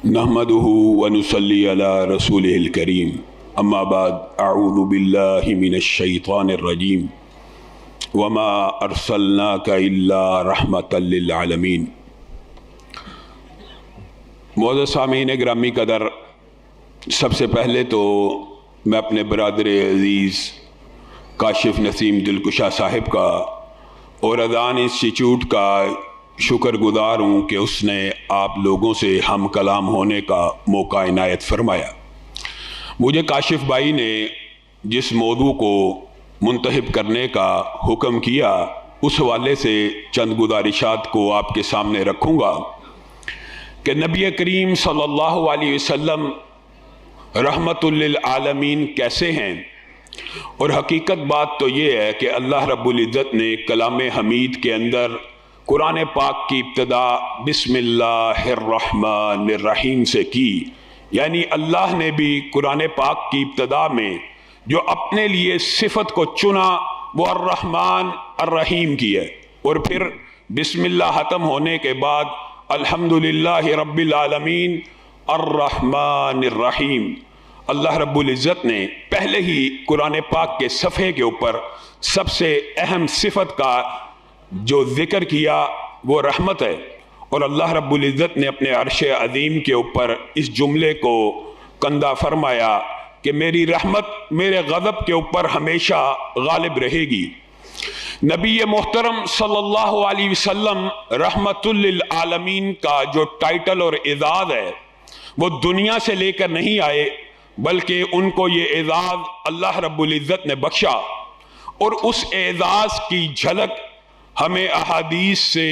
نحمده ونصلي على رسوله الكريم اما بعد اعوذ باللہ من الشیطان الرجیم وما ارسلناک الا رحمتا للعالمین۔ معزز سامعین گرامی قدر، سب سے پہلے تو میں اپنے برادر عزیز کاشف نسیم دلکشا صاحب کا اور اذان انسٹیٹیوٹ کا شکر گزار ہوں کہ اس نے آپ لوگوں سے ہم کلام ہونے کا موقع عنایت فرمایا۔ مجھے کاشف بھائی نے جس موضوع کو منتخب کرنے کا حکم کیا اس حوالے سے چند گزارشات کو آپ کے سامنے رکھوں گا کہ نبی کریم صلی اللہ علیہ وسلم رحمت للعالمین کیسے ہیں، اور حقیقت بات تو یہ ہے کہ اللہ رب العزت نے کلام حمید کے اندر قرآن پاک کی ابتدا بسم اللہ الرحمن الرحیم سے کی، یعنی اللہ نے بھی قرآن پاک کی ابتدا میں جو اپنے لیے صفت کو چنا وہ الرحمن الرحیم کی ہے، اور پھر بسم اللہ ختم ہونے کے بعد الحمدللہ رب العالمین الرحمن الرحیم۔ اللہ رب العزت نے پہلے ہی قرآن پاک کے صفحے کے اوپر سب سے اہم صفت کا جو ذکر کیا وہ رحمت ہے، اور اللہ رب العزت نے اپنے عرش عظیم کے اوپر اس جملے کو کندہ فرمایا کہ میری رحمت میرے غضب کے اوپر ہمیشہ غالب رہے گی۔ نبی محترم صلی اللہ علیہ وسلم رحمت للعالمین کا جو ٹائٹل اور اعزاز ہے وہ دنیا سے لے کر نہیں آئے، بلکہ ان کو یہ اعزاز اللہ رب العزت نے بخشا، اور اس اعزاز کی جھلک ہمیں احادیث سے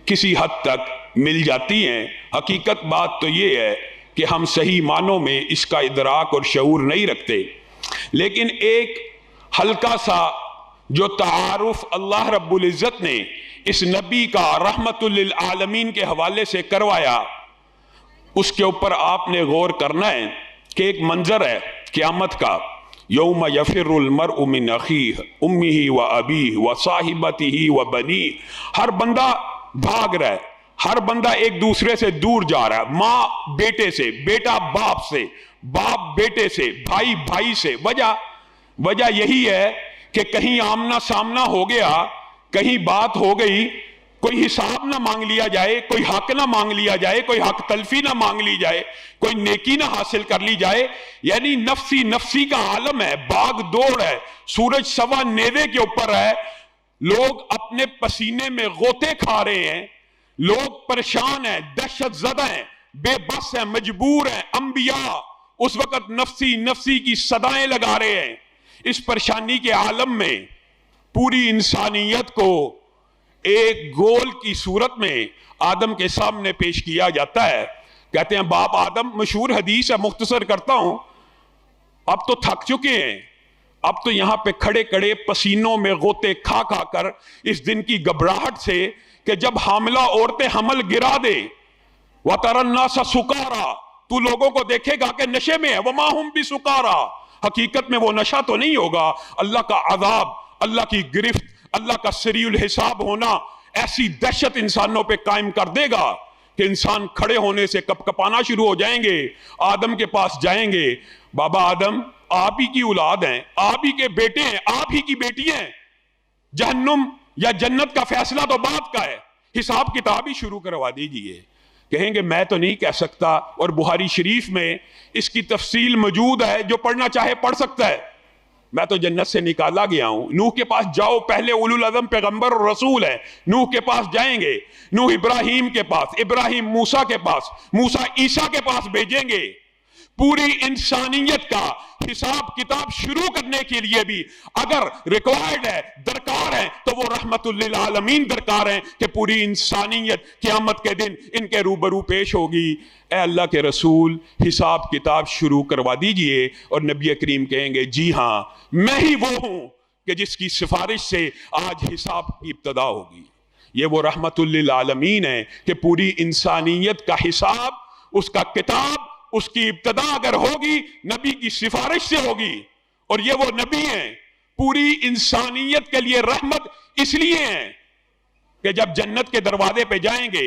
کسی حد تک مل جاتی ہیں۔ حقیقت بات تو یہ ہے کہ ہم صحیح معنوں میں اس کا ادراک اور شعور نہیں رکھتے، لیکن ایک ہلکا سا جو تعارف اللہ رب العزت نے اس نبی کا رحمت للعالمین کے حوالے سے کروایا، اس کے اوپر آپ نے غور کرنا ہے کہ ایک منظر ہے قیامت کا، یوم یفر المرء من اخیہ امہ و ابیہ و صاحبتہ و بنیہ۔ ہر بندہ بھاگ رہا ہے، ہر بندہ ایک دوسرے سے دور جا رہا ہے، ماں بیٹے سے، بیٹا باپ سے، باپ بیٹے سے، بھائی بھائی سے۔ وجہ یہی ہے کہ کہیں آمنا سامنا ہو گیا، کہیں بات ہو گئی، کوئی حساب نہ مانگ لیا جائے، کوئی حق نہ مانگ لیا جائے، کوئی حق تلفی نہ مانگ لی جائے، کوئی نیکی نہ حاصل کر لی جائے، یعنی نفسی نفسی کا عالم ہے، باغ دوڑ ہے، سورج سوا نیزے کے اوپر ہے، لوگ اپنے پسینے میں غوطے کھا رہے ہیں، لوگ پریشان ہیں، دہشت زدہ ہیں، بے بس ہیں، مجبور ہیں۔ انبیاء اس وقت نفسی نفسی کی صدائیں لگا رہے ہیں۔ اس پریشانی کے عالم میں پوری انسانیت کو ایک گول کی صورت میں آدم کے سامنے پیش کیا جاتا ہے۔ کہتے ہیں باپ آدم، مشہور حدیث ہے، مختصر کرتا ہوں، اب تو تھک چکے ہیں، اب تو یہاں پہ کھڑے کھڑے پسینوں میں غوطے کھا کھا کر اس دن کی گھبراہٹ سے کہ جب حاملہ عورتیں حمل گرا دے، وَتَرَى النَّاسَ سُكَارَى، تو لوگوں کو دیکھے گا کہ نشے میں ہے، وَمَا هُمْ بِسُكَارَى، حقیقت میں وہ نشہ تو نہیں ہوگا۔ اللہ کا عذاب، اللہ کی گرفت، اللہ کا سریع الحساب ہونا ایسی دہشت انسانوں پہ قائم کر دے گا کہ انسان کھڑے ہونے سے کپ کپانا شروع ہو جائیں گے، آدم کے پاس جائیں گے، بابا آدم آپ ہی کی اولاد ہیں، آپ ہی کے بیٹے ہیں، آپ ہی کی بیٹی ہیں، جہنم یا جنت کا فیصلہ تو بات کا ہے، حساب کتاب ہی شروع کروا دیجئے۔ کہیں گے میں تو نہیں کہہ سکتا، اور بخاری شریف میں اس کی تفصیل موجود ہے، جو پڑھنا چاہے پڑھ سکتا ہے۔ میں تو جنت سے نکالا گیا ہوں، نوح کے پاس جاؤ، پہلے اولو العزم پیغمبر اور رسول ہے، نوح کے پاس جائیں گے، نوح ابراہیم کے پاس، ابراہیم موسیٰ کے پاس، موسیٰ عیسیٰ کے پاس بھیجیں گے۔ پوری انسانیت کا حساب کتاب شروع کرنے کے لیے بھی اگر ریکوائرڈ ہے، درکار ہے، تو وہ رحمت للعالمین درکار ہیں کہ پوری انسانیت قیامت کے دن ان کے روبرو پیش ہوگی۔ اے اللہ کے رسول، حساب کتاب شروع کروا دیجئے، اور نبی کریم کہیں گے جی ہاں میں ہی وہ ہوں کہ جس کی سفارش سے آج حساب کی ابتدا ہوگی۔ یہ وہ رحمت للعالمین ہے کہ پوری انسانیت کا حساب، اس کا کتاب، اس کی ابتدا اگر ہوگی نبی کی سفارش سے ہوگی، اور یہ وہ نبی ہیں پوری انسانیت کے لیے رحمت اس لیے ہیں کہ جب جنت کے دروازے پہ جائیں گے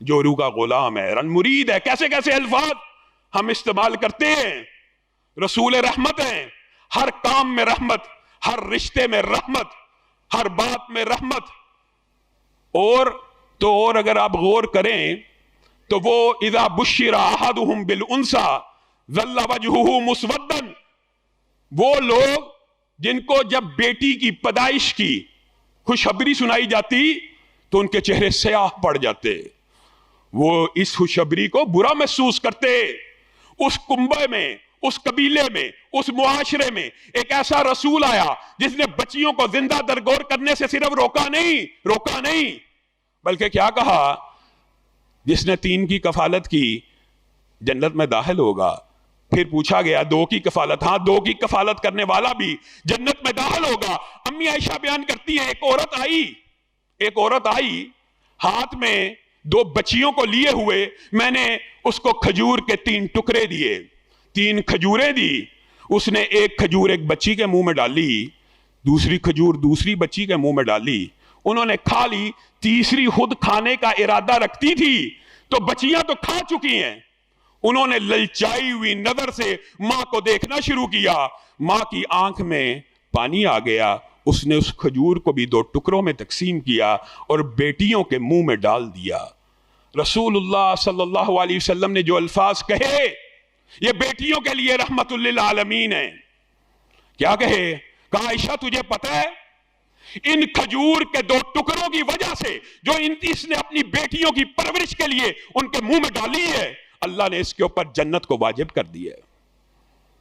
جورو کا غلام ہے، رن مرید ہے. کیسے کیسے الفاظ ہم استعمال کرتے ہیں. رسول رحمت ہیں، ہر کام میں رحمت، ہر رشتے میں رحمت، ہر بات میں رحمت. اور اگر آپ غور کریں تو وہ اذا بشر احدهم بالانثى ظل وجهه مسودا، وہ لوگ جن کو جب بیٹی کی پیدائش کی خوشخبری سنائی جاتی تو ان کے چہرے سیاہ پڑ جاتے، وہ اس خوشخبری کو برا محسوس کرتے. اس کنبے میں، اس قبیلے میں، اس معاشرے میں ایک ایسا رسول آیا جس نے بچیوں کو زندہ درگور کرنے سے صرف روکا نہیں بلکہ کیا کہا؟ جس نے 3 کی کفالت کی جنت میں داخل ہوگا. پھر پوچھا گیا 2 کی کفالت؟ ہاں 2 کی کفالت کرنے والا بھی جنت میں داخل ہوگا. امی عائشہ بیان کرتی ہے ایک عورت آئی ہاتھ میں 2 بچیوں کو لیے ہوئے، میں نے اس کو کھجور کے 3 ٹکڑے دیے، 3 کھجوریں دی. اس نے ایک کھجور ایک بچی کے منہ میں ڈالی، دوسری کھجور دوسری بچی کے منہ میں ڈالی. انہوں نے کھا لی، تیسری خود کھانے کا ارادہ رکھتی تھی تو بچیاں تو کھا چکی ہیں. انہوں نے للچائی ہوئی نظر سے ماں کو دیکھنا شروع کیا. ماں کی آنکھ میں پانی آ گیا. اس نے اس کھجور کو بھی 2 ٹکڑوں میں تقسیم کیا اور بیٹیوں کے منہ میں ڈال دیا. رسول اللہ صلی اللہ علیہ وسلم نے جو الفاظ کہے یہ بیٹیوں کے لیے رحمت للعالمین ہیں. کیا کہے؟ کہا عائشہ تجھے پتہ ہے ان کھجور کے 2 ٹکڑوں کی وجہ سے جو اس نے اپنی بیٹیوں کی پرورش کے لیے ان کے منہ میں ڈالی ہے، اللہ نے اس کے اوپر جنت کو واجب کر دی ہے.